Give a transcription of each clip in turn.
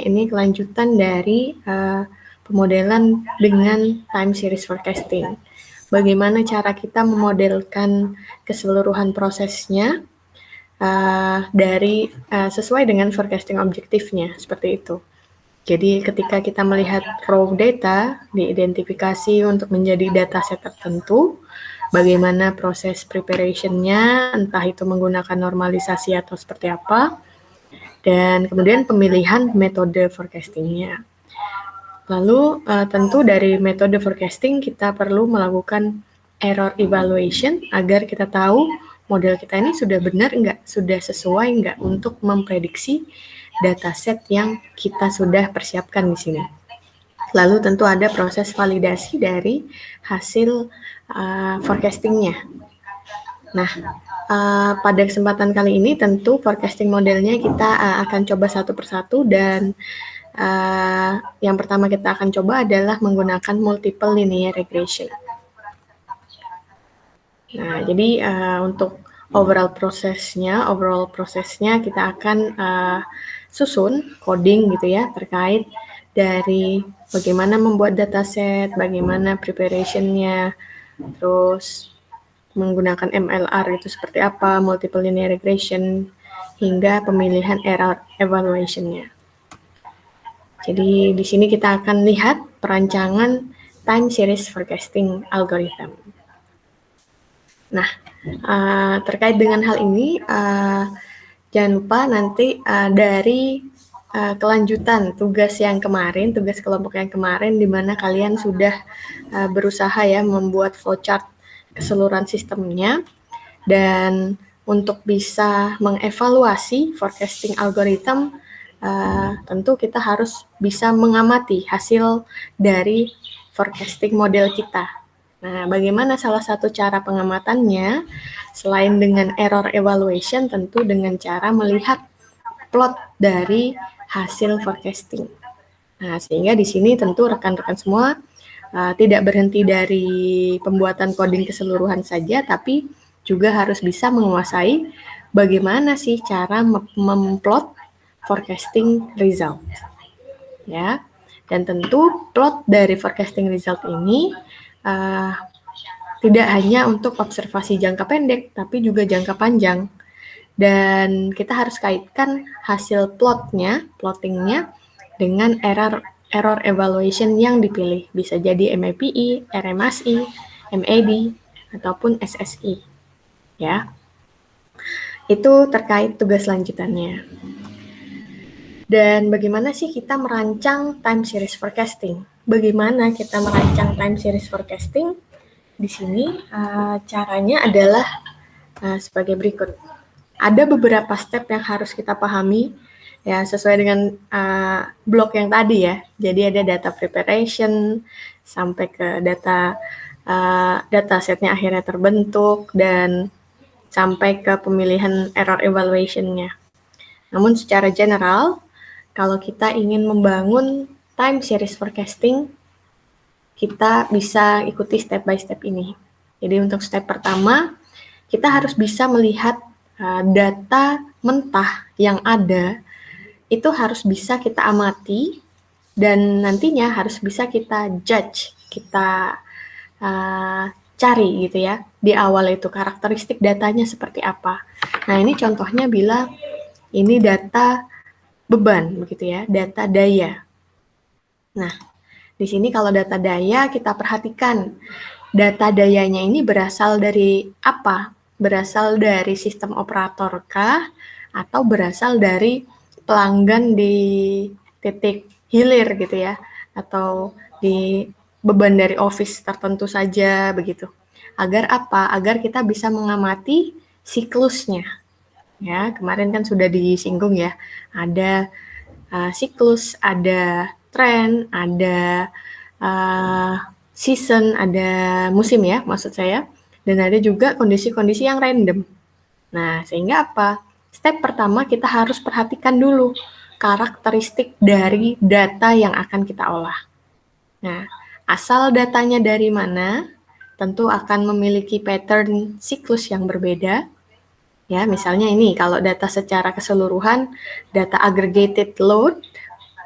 ini kelanjutan dari pemodelan dengan time series forecasting. Bagaimana cara kita memodelkan keseluruhan prosesnya sesuai dengan forecasting objektifnya, seperti itu. Jadi ketika kita melihat raw data, diidentifikasi untuk menjadi dataset tertentu, bagaimana proses preparation-nya, entah itu menggunakan normalisasi atau seperti apa, dan kemudian pemilihan metode forecasting-nya. Lalu tentu dari metode forecasting kita perlu melakukan error evaluation agar kita tahu model kita ini sudah benar enggak, sudah sesuai enggak untuk memprediksi dataset yang kita sudah persiapkan di sini. Lalu tentu ada proses validasi dari hasil forecasting-nya. Nah, pada kesempatan kali ini tentu forecasting modelnya kita akan coba satu persatu, dan yang pertama kita akan coba adalah menggunakan multiple linear regression. Nah, jadi untuk overall prosesnya kita akan susun coding gitu ya, terkait dari bagaimana membuat dataset, bagaimana preparation-nya, terus menggunakan MLR itu seperti apa, multiple linear regression, hingga pemilihan error evaluation-nya. Jadi di sini kita akan lihat perancangan time series forecasting algorithm. Nah, terkait dengan hal ini, jangan lupa nanti dari kelanjutan tugas kelompok yang kemarin, di mana kalian sudah berusaha ya membuat flowchart keseluruhan sistemnya, dan untuk bisa mengevaluasi forecasting algorithm, tentu kita harus bisa mengamati hasil dari forecasting model kita. Nah, bagaimana salah satu cara pengamatannya? Selain dengan error evaluation, tentu dengan cara melihat plot dari hasil forecasting. Nah, sehingga di sini tentu rekan-rekan semua tidak berhenti dari pembuatan coding keseluruhan saja, tapi juga harus bisa menguasai bagaimana sih cara memplot forecasting result. Ya, dan tentu plot dari forecasting result ini tidak hanya untuk observasi jangka pendek, tapi juga jangka panjang. Dan kita harus kaitkan hasil plottingnya dengan error evaluation yang dipilih. Bisa jadi MAPI, RMSI, MAD, ataupun SSI. Ya, itu terkait tugas lanjutannya. Dan bagaimana sih kita merancang time series forecasting? Bagaimana kita merancang time series forecasting? Di sini caranya adalah sebagai berikut. Ada beberapa step yang harus kita pahami ya, sesuai dengan blok yang tadi ya. Jadi ada data preparation sampai ke data setnya akhirnya terbentuk, dan sampai ke pemilihan error evaluation-nya. Namun secara general, kalau kita ingin membangun time series forecasting, kita bisa ikuti step by step ini. Jadi untuk step pertama, kita harus bisa melihat data mentah yang ada, itu harus bisa kita amati, dan nantinya harus bisa kita judge, kita cari gitu ya, di awal itu karakteristik datanya seperti apa. Nah, ini contohnya bila ini data beban begitu ya, data daya. Nah, di sini kalau data daya kita perhatikan, data dayanya ini berasal dari apa? Berasal dari sistem operator kah? Atau berasal dari pelanggan di titik hilir gitu ya? Atau di beban dari office tertentu saja begitu. Agar apa? Agar kita bisa mengamati siklusnya. Ya, kemarin kan sudah disinggung ya. Ada siklus, ada tren, ada season, ada musim ya maksud saya, dan ada juga kondisi-kondisi yang random. Nah, sehingga apa? Step pertama kita harus perhatikan dulu karakteristik dari data yang akan kita olah. Nah, asal datanya dari mana, tentu akan memiliki pattern siklus yang berbeda. Ya, misalnya ini kalau data secara keseluruhan, data aggregated load,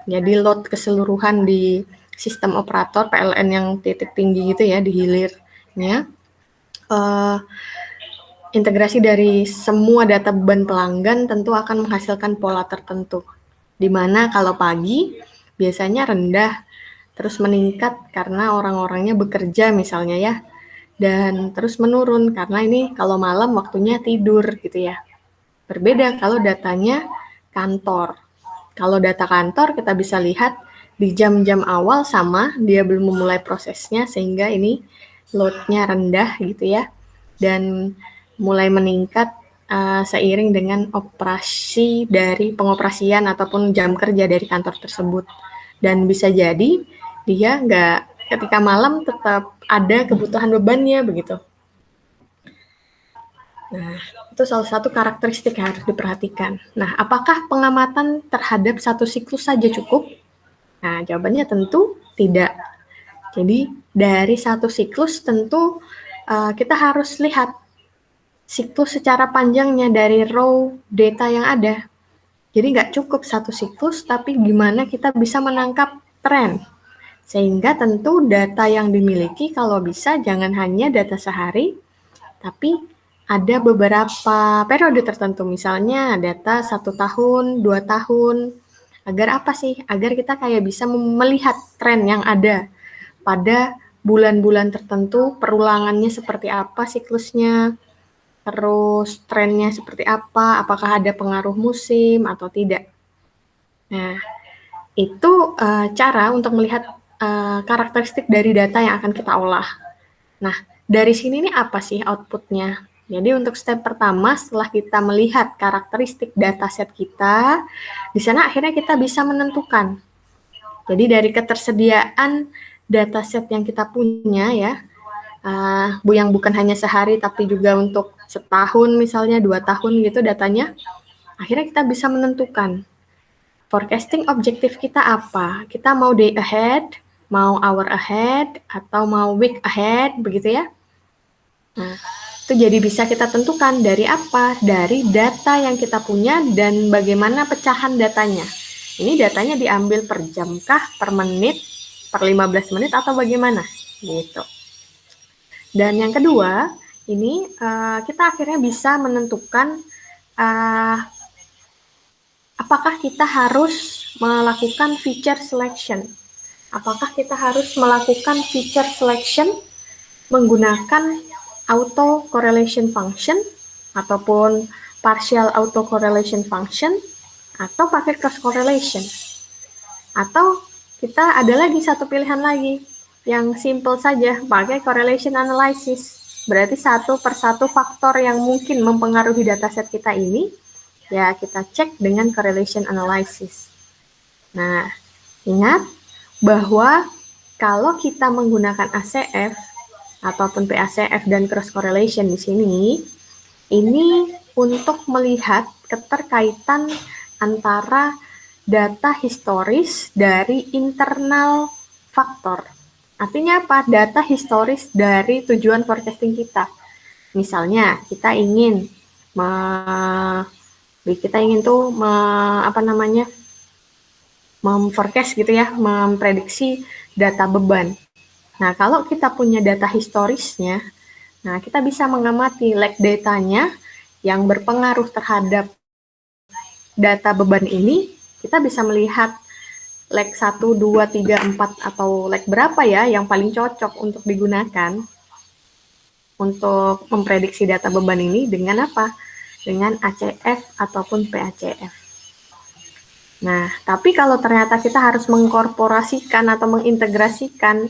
Jadi load keseluruhan di sistem operator PLN yang titik tinggi gitu ya, di hilirnya. Integrasi dari semua data beban pelanggan tentu akan menghasilkan pola tertentu. Di mana kalau pagi biasanya rendah, terus meningkat karena orang-orangnya bekerja misalnya ya, dan terus menurun karena ini kalau malam waktunya tidur gitu ya. Berbeda kalau datanya kantor. Kalau data kantor kita bisa lihat di jam-jam awal sama, dia belum memulai prosesnya sehingga ini load-nya rendah gitu ya. Dan mulai meningkat seiring dengan operasi dari pengoperasian ataupun jam kerja dari kantor tersebut. Dan bisa jadi dia ketika malam tetap ada kebutuhan bebannya begitu. Nah, itu salah satu karakteristik yang harus diperhatikan. Nah, apakah pengamatan terhadap satu siklus saja cukup? Nah, jawabannya tentu tidak. Jadi, dari satu siklus tentu kita harus lihat siklus secara panjangnya dari raw data yang ada. Jadi nggak cukup satu siklus, tapi gimana kita bisa menangkap tren. Sehingga tentu data yang dimiliki kalau bisa jangan hanya data sehari, tapi ada beberapa periode tertentu, misalnya data 1 tahun, 2 tahun. Agar apa sih? Agar kita kayak bisa melihat tren yang ada pada bulan-bulan tertentu, perulangannya seperti apa siklusnya, terus trennya seperti apa, apakah ada pengaruh musim atau tidak. Nah, itu cara untuk melihat karakteristik dari data yang akan kita olah. Nah, dari sini nih apa sih outputnya? Jadi untuk step pertama setelah kita melihat karakteristik dataset kita, di sana akhirnya kita bisa menentukan. Jadi dari ketersediaan dataset yang kita punya ya, yang bukan hanya sehari tapi juga untuk setahun misalnya 2 tahun gitu datanya, akhirnya kita bisa menentukan forecasting objektif kita apa. Kita mau day ahead, mau hour ahead, atau mau week ahead, begitu ya. Nah, itu jadi bisa kita tentukan dari apa? Dari data yang kita punya dan bagaimana pecahan datanya. Ini datanya diambil per jam kah, per menit, per 15 menit, atau bagaimana? Gitu. Dan yang kedua, ini kita akhirnya bisa menentukan apakah kita harus melakukan feature selection. Apakah kita harus melakukan feature selection menggunakan auto correlation function ataupun partial auto correlation function atau pakai cross correlation. Atau kita ada lagi satu pilihan lagi yang simple saja, pakai correlation analysis. Berarti satu persatu faktor yang mungkin mempengaruhi dataset kita ini, ya kita cek dengan correlation analysis. Nah, ingat bahwa kalau kita menggunakan ACF ataupun PACF dan cross correlation di sini, ini untuk melihat keterkaitan antara data historis dari internal faktor. Artinya apa? Data historis dari tujuan forecasting kita. Misalnya kita ingin memforecast gitu ya, memprediksi data beban. Nah, kalau kita punya data historisnya, nah kita bisa mengamati lag datanya yang berpengaruh terhadap data beban ini. Kita bisa melihat lag 1, 2, 3, 4 atau lag berapa ya yang paling cocok untuk digunakan untuk memprediksi data beban ini dengan apa? Dengan ACF ataupun PACF. Nah, tapi kalau ternyata kita harus mengkorporasikan atau mengintegrasikan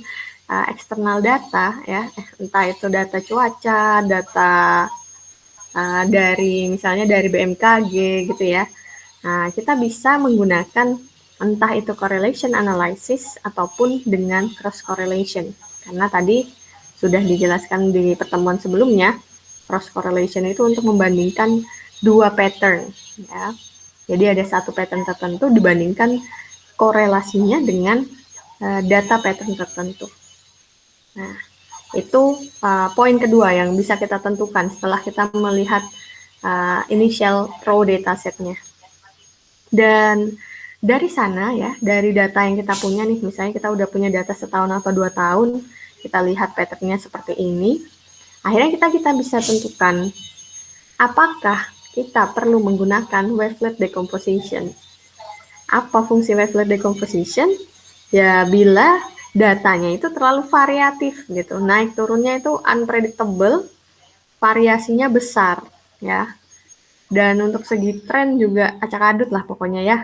eksternal data ya, entah itu data cuaca, data misalnya dari BMKG gitu ya. Nah, kita bisa menggunakan entah itu correlation analysis ataupun dengan cross correlation. Karena tadi sudah dijelaskan di pertemuan sebelumnya, cross correlation itu untuk membandingkan dua pattern ya. Jadi ada satu pattern tertentu dibandingkan korelasinya dengan data pattern tertentu. Nah, itu poin kedua yang bisa kita tentukan setelah kita melihat initial raw datasetnya. Dan Dari sana ya, dari data yang kita punya nih, misalnya kita udah punya data setahun atau 2 tahun, kita lihat pattern-nya seperti ini, akhirnya kita bisa tentukan apakah kita perlu menggunakan wavelet decomposition. Apa fungsi wavelet decomposition? Ya bila datanya itu terlalu variatif gitu, naik turunnya itu unpredictable, variasinya besar ya. Dan untuk segi tren juga acak-adut lah pokoknya ya.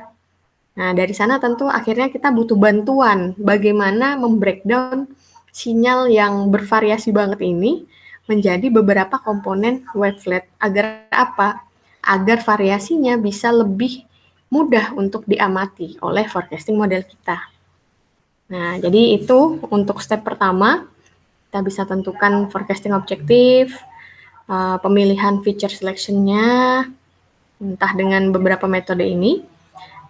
Nah, dari sana tentu akhirnya kita butuh bantuan bagaimana membreakdown sinyal yang bervariasi banget ini menjadi beberapa komponen wavelet. Agar apa? Agar variasinya bisa lebih mudah untuk diamati oleh forecasting model kita. Nah, jadi itu untuk step pertama. Kita bisa tentukan forecasting objektif, pemilihan feature selection-nya, entah dengan beberapa metode ini,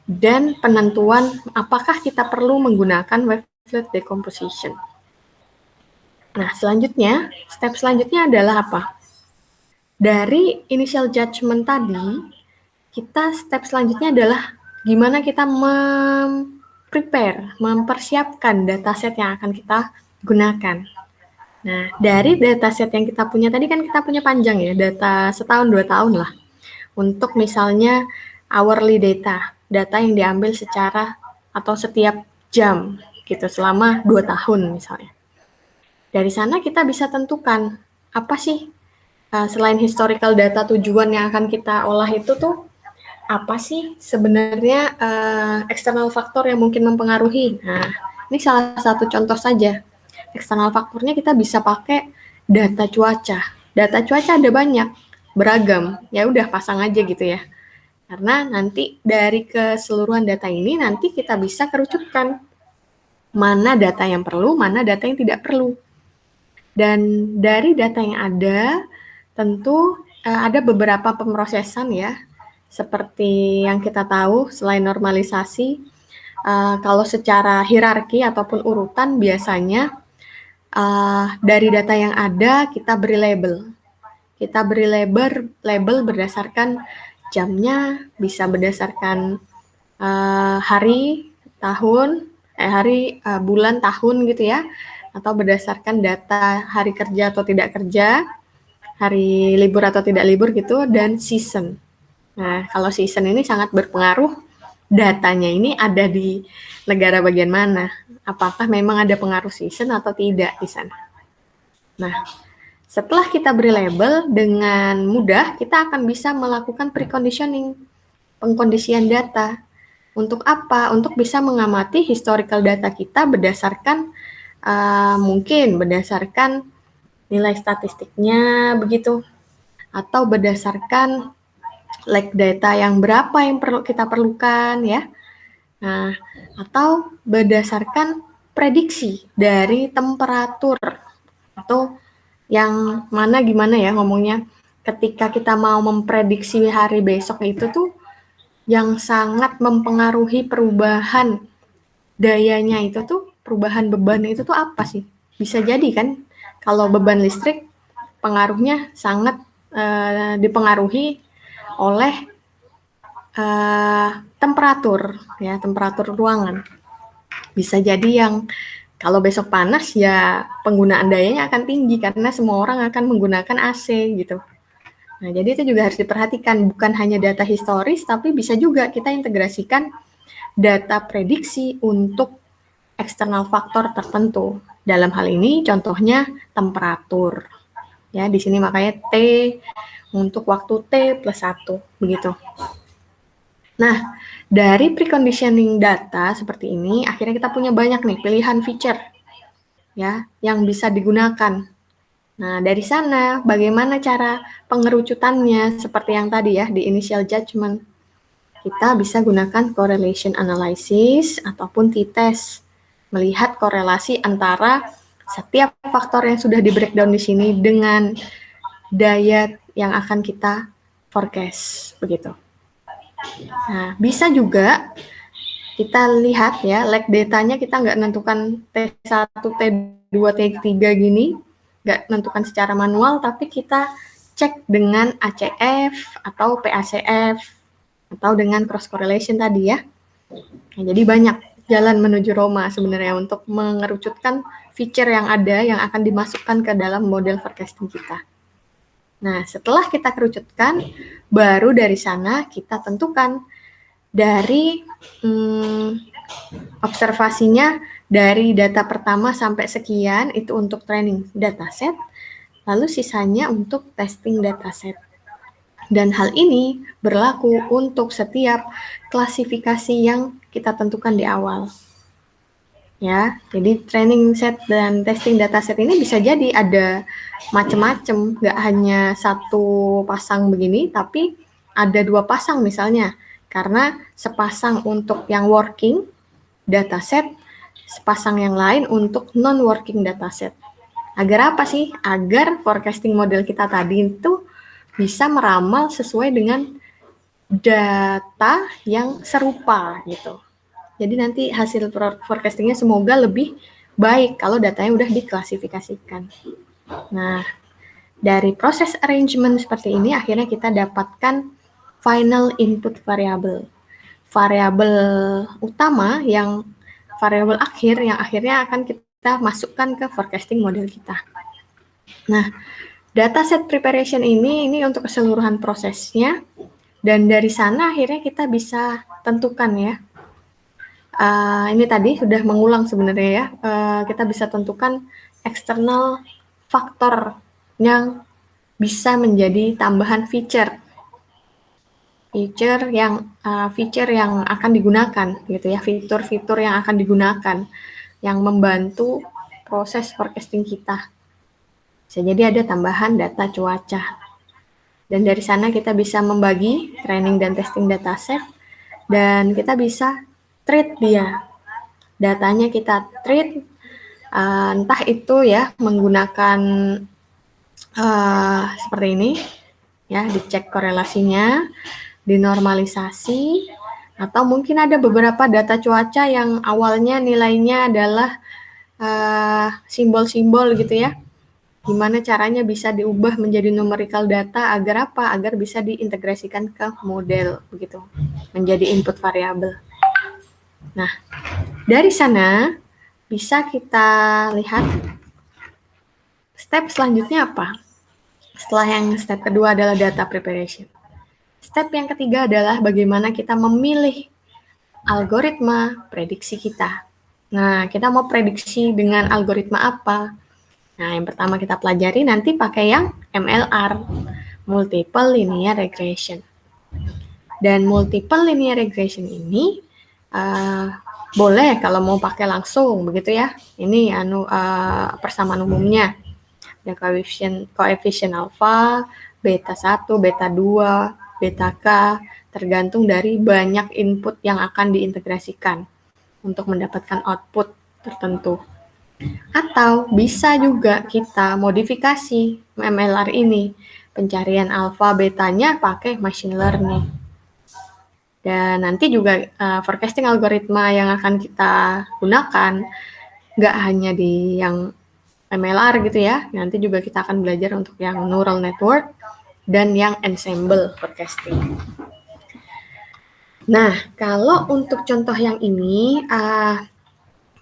dan penentuan apakah kita perlu menggunakan wavelet decomposition. Nah, selanjutnya, step selanjutnya adalah apa? Dari initial judgment tadi, kita step selanjutnya adalah gimana kita mempersiapkan dataset yang akan kita gunakan. Nah, dari dataset yang kita punya tadi kan kita punya panjang ya, data setahun 2 tahun lah. Untuk misalnya hourly data yang diambil secara atau setiap jam gitu selama 2 tahun misalnya. Dari sana kita bisa tentukan apa sih selain historical data tujuan yang akan kita olah itu tuh apa sih sebenarnya eksternal faktor yang mungkin mempengaruhi. Nah, ini salah satu contoh saja. Eksternal faktornya kita bisa pakai data cuaca. Data cuaca ada banyak, beragam. Ya udah pasang aja gitu ya. Karena nanti dari keseluruhan data ini nanti kita bisa kerucutkan mana data yang perlu, mana data yang tidak perlu. Dan dari data yang ada, tentu ada beberapa pemrosesan ya. Seperti yang kita tahu, selain normalisasi, kalau secara hierarki ataupun urutan biasanya dari data yang ada kita beri label. Kita beri label berdasarkan jamnya, bisa berdasarkan hari, tahun, bulan, tahun gitu ya, atau berdasarkan data hari kerja atau tidak kerja, hari libur atau tidak libur gitu, dan season. Nah, kalau season ini sangat berpengaruh datanya ini ada di negara bagian mana. Apakah memang ada pengaruh season atau tidak di sana. Nah, setelah kita beri label, dengan mudah kita akan bisa melakukan preconditioning, pengkondisian data. Untuk apa? Untuk bisa mengamati historical data kita berdasarkan mungkin berdasarkan nilai statistiknya begitu, atau berdasarkan lag data yang berapa yang kita perlukan ya. Nah, atau berdasarkan prediksi dari temperatur atau yang mana gimana ya ngomongnya, ketika kita mau memprediksi hari besok itu tuh yang sangat mempengaruhi perubahan dayanya itu tuh, perubahan beban itu tuh apa sih? Bisa jadi kan kalau beban listrik pengaruhnya sangat dipengaruhi oleh temperatur ya, temperatur ruangan. Bisa jadi yang kalau besok panas ya penggunaan dayanya akan tinggi karena semua orang akan menggunakan AC gitu. Nah, jadi itu juga harus diperhatikan, bukan hanya data historis tapi bisa juga kita integrasikan data prediksi untuk eksternal faktor tertentu. Dalam hal ini contohnya temperatur. Ya, di sini makanya T untuk waktu T plus 1 begitu. Nah, dari preconditioning data seperti ini, akhirnya kita punya banyak nih pilihan feature ya yang bisa digunakan. Nah, dari sana bagaimana cara pengerucutannya seperti yang tadi ya di initial judgment. Kita bisa gunakan correlation analysis ataupun t-test. Melihat korelasi antara setiap faktor yang sudah di breakdown di sini dengan daya yang akan kita forecast begitu. Nah, bisa juga kita lihat ya, lag datanya kita nggak menentukan T1, T2, T3 gini, nggak menentukan secara manual, tapi kita cek dengan ACF atau PACF, atau dengan cross correlation tadi ya. Nah, jadi banyak jalan menuju Roma sebenarnya untuk mengerucutkan feature yang ada yang akan dimasukkan ke dalam model forecasting kita. Nah, setelah kita kerucutkan, baru dari sana kita tentukan dari observasinya dari data pertama sampai sekian itu untuk training dataset, lalu sisanya untuk testing dataset. Dan hal ini berlaku untuk setiap klasifikasi yang kita tentukan di awal. Ya, jadi training set dan testing dataset ini bisa jadi ada macam-macam, nggak hanya satu pasang begini, tapi ada 2 pasang misalnya, karena sepasang untuk yang working dataset, sepasang yang lain untuk non-working dataset. Agar apa sih? Agar forecasting model kita tadi itu bisa meramal sesuai dengan data yang serupa gitu. Jadi nanti hasil forecastingnya semoga lebih baik kalau datanya udah diklasifikasikan. Nah, dari proses arrangement seperti ini akhirnya kita dapatkan final input variable. Variabel utama yang variabel akhir yang akhirnya akan kita masukkan ke forecasting model kita. Nah, dataset preparation ini untuk keseluruhan prosesnya, dan dari sana akhirnya kita bisa tentukan ya. Ini tadi sudah mengulang sebenarnya ya, kita bisa tentukan eksternal faktor yang bisa menjadi tambahan feature yang akan digunakan gitu ya, fitur-fitur yang akan digunakan yang membantu proses forecasting kita. Bisa jadi ada tambahan data cuaca. Dan dari sana kita bisa membagi training dan testing dataset, dan kita bisa treat dia. Datanya kita treat, entah itu ya menggunakan seperti ini, ya dicek korelasinya, dinormalisasi, atau mungkin ada beberapa data cuaca yang awalnya nilainya adalah simbol-simbol gitu ya. Gimana caranya bisa diubah menjadi numerical data agar apa? Agar bisa diintegrasikan ke model begitu, menjadi input variabel. Nah, dari sana bisa kita lihat step selanjutnya apa? Setelah yang step kedua adalah data preparation. Step yang ketiga adalah bagaimana kita memilih algoritma prediksi kita. Nah, kita mau prediksi dengan algoritma apa? Nah, yang pertama kita pelajari nanti pakai yang MLR, Multiple Linear Regression. Dan Multiple Linear Regression ini boleh kalau mau pakai langsung begitu ya. Ini persamaan umumnya. Ada koefisien alfa, beta 1, beta 2, beta K, tergantung dari banyak input yang akan diintegrasikan untuk mendapatkan output tertentu. Atau bisa juga kita modifikasi MLR ini, pencarian alfa betanya pakai machine learning. Dan nanti juga forecasting algoritma yang akan kita gunakan nggak hanya di yang MLR gitu ya, nanti juga kita akan belajar untuk yang neural network dan yang ensemble forecasting. Nah, kalau untuk contoh yang ini,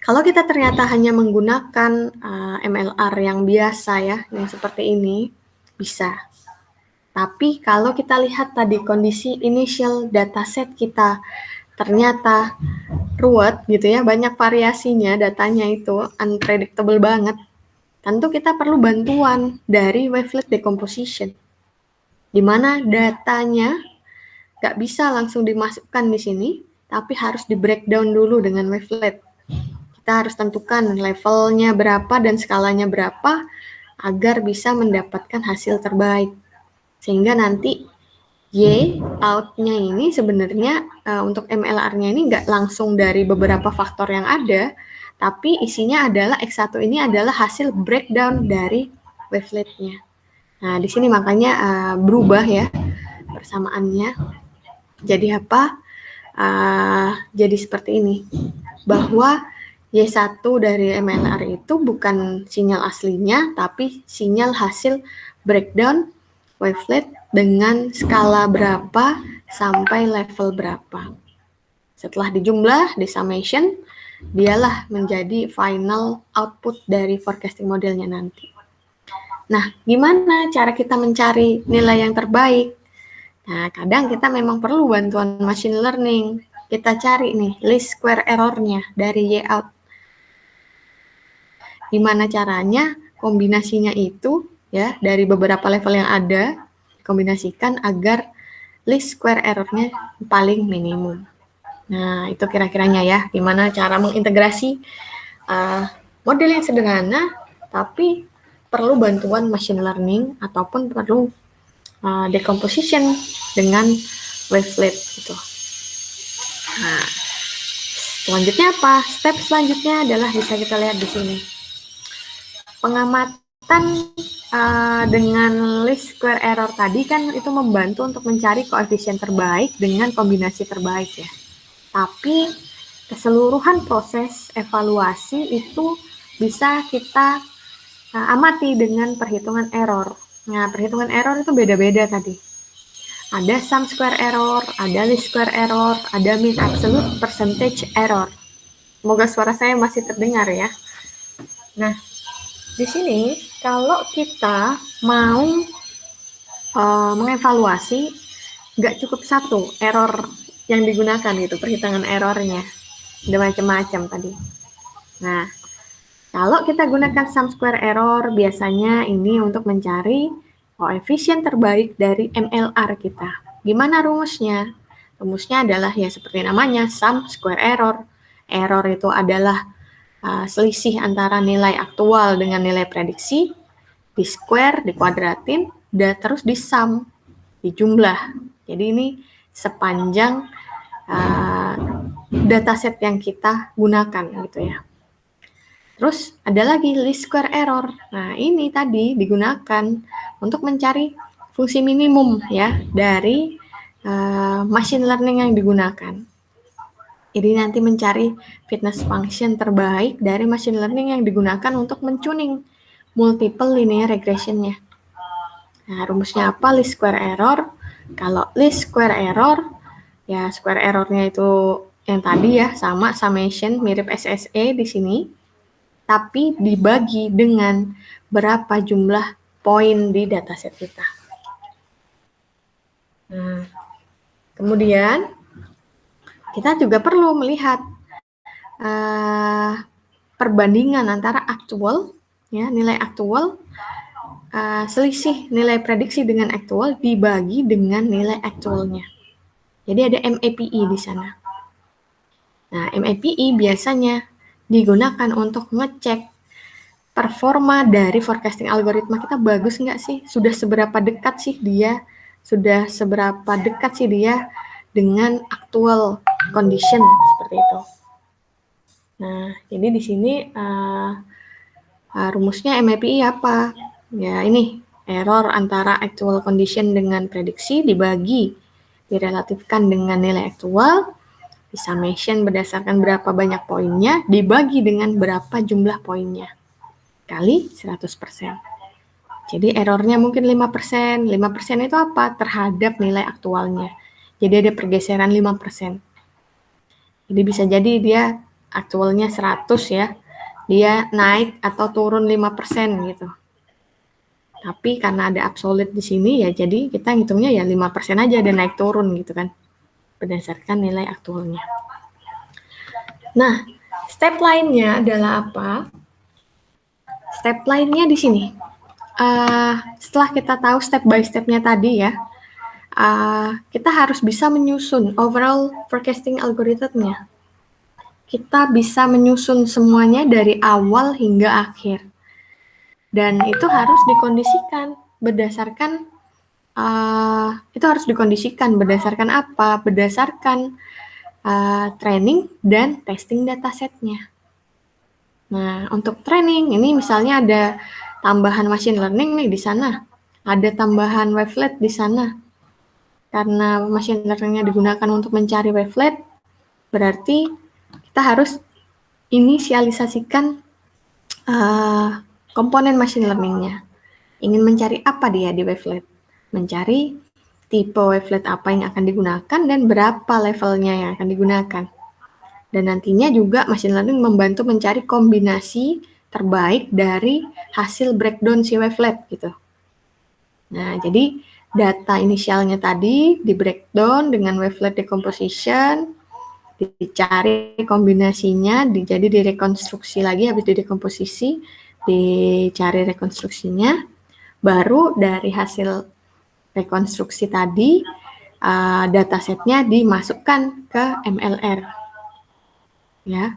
kalau kita ternyata hanya menggunakan MLR yang biasa ya, yang seperti ini, bisa. Tapi kalau kita lihat tadi kondisi initial dataset kita ternyata ruwet gitu ya, banyak variasinya, datanya itu unpredictable banget, tentu kita perlu bantuan dari wavelet decomposition, di mana datanya nggak bisa langsung dimasukkan di sini, tapi harus di breakdown dulu dengan wavelet. Kita harus tentukan levelnya berapa dan skalanya berapa agar bisa mendapatkan hasil terbaik. Sehingga nanti Y outnya ini sebenarnya untuk MLR-nya ini nggak langsung dari beberapa faktor yang ada, tapi isinya adalah X1 ini adalah hasil breakdown dari wavelet-nya. Nah, di sini makanya berubah ya persamaannya. Jadi apa? Jadi seperti ini. Bahwa Y1 dari MLR itu bukan sinyal aslinya, tapi sinyal hasil breakdown wavelet dengan skala berapa sampai level berapa. Setelah dijumlah, di summation, dialah menjadi final output dari forecasting modelnya nanti. Nah, gimana cara kita mencari nilai yang terbaik? Nah, kadang kita memang perlu bantuan machine learning. Kita cari nih least square error-nya dari Y-out. Gimana caranya kombinasinya itu ya dari beberapa level yang ada kombinasikan agar least square error-nya paling minimum. Nah, itu kira-kiranya ya, gimana cara mengintegrasi model yang sederhana tapi perlu bantuan machine learning ataupun perlu decomposition dengan wavelet gitu. Nah, selanjutnya apa? Step selanjutnya adalah bisa kita lihat di sini. Pengamatan dengan least square error tadi kan itu membantu untuk mencari koefisien terbaik dengan kombinasi terbaik ya. Tapi keseluruhan proses evaluasi itu bisa kita amati dengan perhitungan error. Nah, perhitungan error itu beda-beda tadi. Ada sum square error, ada least square error, ada mean absolute percentage error. Semoga suara saya masih terdengar ya. Nah, di sini kalau kita mau mengevaluasi, nggak cukup satu error yang digunakan gitu, perhitungan errornya. Ada macam-macam tadi. Nah, kalau kita gunakan sum square error, biasanya ini untuk mencari koefisien terbaik dari MLR kita. Gimana rumusnya? Rumusnya adalah ya seperti namanya, sum square error. Error itu adalah selisih antara nilai aktual dengan nilai prediksi, di square, dikuadratin, dan terus di sum, dijumlah. Jadi ini sepanjang dataset yang kita gunakan gitu ya. Terus ada lagi least square error. Nah, ini tadi digunakan untuk mencari fungsi minimum ya dari machine learning yang digunakan. Jadi nanti mencari fitness function terbaik dari machine learning yang digunakan untuk mentuning multiple linear regression-nya. Nah, rumusnya apa? Least square error. Kalau least square error, ya square error-nya itu yang tadi ya, sama summation, mirip SSE di sini. Tapi dibagi dengan berapa jumlah poin di dataset kita. Nah, kemudian kita juga perlu melihat perbandingan antara aktual, ya nilai aktual, selisih nilai prediksi dengan aktual dibagi dengan nilai aktualnya. Jadi ada MAPE di sana. Nah, MAPE biasanya digunakan untuk ngecek performa dari forecasting algoritma kita bagus nggak sih? Sudah seberapa dekat sih dia? Sudah seberapa dekat sih dia dengan actual condition seperti itu. Nah, jadi di sini rumusnya MAPE apa? Ya ini error antara actual condition dengan prediksi dibagi direlatifkan dengan nilai aktual, di summation berdasarkan berapa banyak poinnya dibagi dengan berapa jumlah poinnya kali 100%. Jadi errornya mungkin 5%. 5% itu apa? Terhadap nilai aktualnya. Jadi ada pergeseran 5%. Jadi bisa jadi dia aktualnya 100 ya. Dia naik atau turun 5% gitu. Tapi karena ada absolute di sini ya jadi kita ngitungnya ya 5% aja dan naik turun gitu kan. Berdasarkan nilai aktualnya. Nah, step lainnya adalah apa? Step lainnya di sini. Setelah kita tahu step by step-nya tadi ya, kita harus bisa menyusun overall forecasting algoritmnya. Kita bisa menyusun semuanya dari awal hingga akhir. Dan itu harus dikondisikan berdasarkan berdasarkan apa? Berdasarkan training dan testing datasetnya. Nah, untuk training ini misalnya ada tambahan machine learning nih di sana, ada tambahan wavelet di sana. Karena machine learning-nya digunakan untuk mencari wavelet, berarti kita harus inisialisasikan komponen machine learning-nya. Ingin mencari apa dia di wavelet? Mencari tipe wavelet apa yang akan digunakan dan berapa levelnya yang akan digunakan. Dan nantinya juga machine learning membantu mencari kombinasi terbaik dari hasil breakdown si wavelet gitu. Nah, jadi data inisialnya tadi di breakdown dengan wavelet decomposition, dicari kombinasinya, jadi direkonstruksi lagi, habis didekomposisi, dicari rekonstruksinya, baru dari hasil rekonstruksi tadi, datasetnya dimasukkan ke MLR. Ya,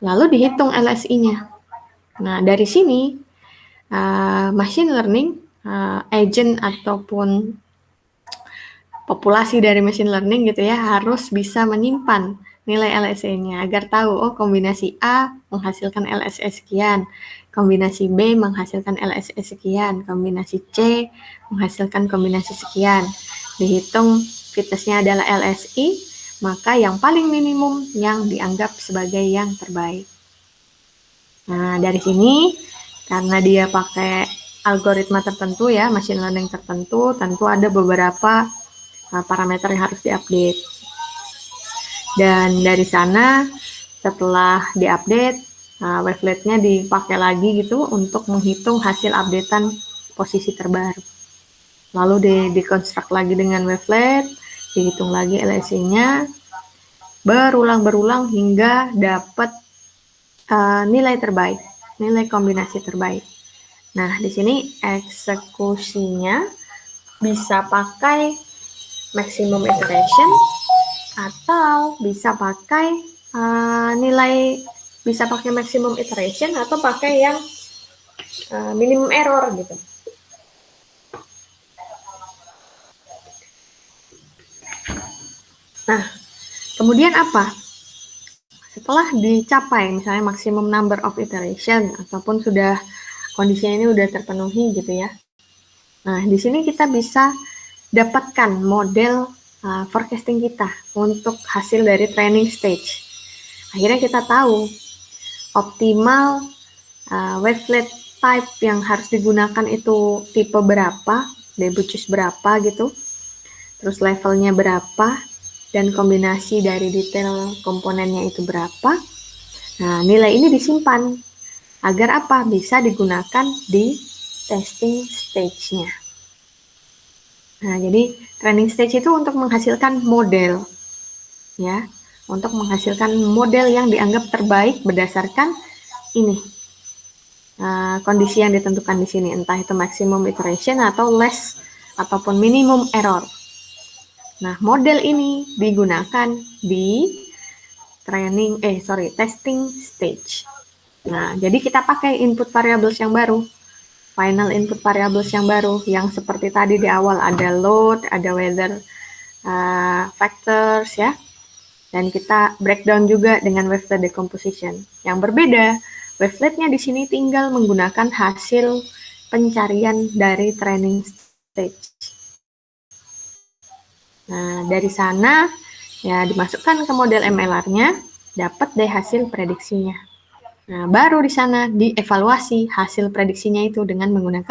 lalu dihitung LSI-nya. Nah, dari sini machine learning agent ataupun populasi dari machine learning gitu ya harus bisa menyimpan nilai LSI-nya agar tahu oh kombinasi A menghasilkan LSI sekian, kombinasi B menghasilkan LSI sekian, kombinasi C menghasilkan kombinasi sekian. Dihitung fitnessnya adalah LSI, maka yang paling minimum yang dianggap sebagai yang terbaik. Nah, dari sini karena dia pakai algoritma tertentu ya, machine learning tertentu, tentu ada beberapa parameter yang harus diupdate. Dan dari sana setelah diupdate, waveletnya dipakai lagi gitu untuk menghitung hasil updatean posisi terbaru. Lalu dikonstruk lagi dengan wavelet, dihitung lagi LSI-nya, berulang-berulang hingga dapat nilai terbaik, nilai kombinasi terbaik. Nah, di sini eksekusinya bisa pakai maximum iteration atau bisa pakai bisa pakai maximum iteration atau pakai yang minimum error gitu. Nah, kemudian apa? Setelah dicapai misalnya maximum number of iteration ataupun sudah kondisinya ini udah terpenuhi gitu ya. Nah, di sini kita bisa dapatkan model forecasting kita untuk hasil dari training stage. Akhirnya kita tahu optimal wavelet type yang harus digunakan itu tipe berapa, debut choose berapa gitu, terus levelnya berapa, dan kombinasi dari detail komponennya itu berapa. Nah, nilai ini disimpan agar apa? Bisa digunakan di testing stage-nya. Nah, jadi training stage itu untuk menghasilkan model, ya, untuk menghasilkan model yang dianggap terbaik berdasarkan ini kondisi yang ditentukan di sini, entah itu maximum iteration atau less ataupun minimum error. Nah, model ini digunakan di testing stage. Nah, jadi kita pakai input variables yang baru, final input variables yang baru, yang seperti tadi di awal ada load, ada weather factors ya, dan kita breakdown juga dengan wavelet decomposition. Yang berbeda, waveletnya di sini tinggal menggunakan hasil pencarian dari training stage. Nah, dari sana ya dimasukkan ke model MLR-nya, dapat deh hasil prediksinya. Nah, baru di sana dievaluasi hasil prediksinya itu dengan menggunakan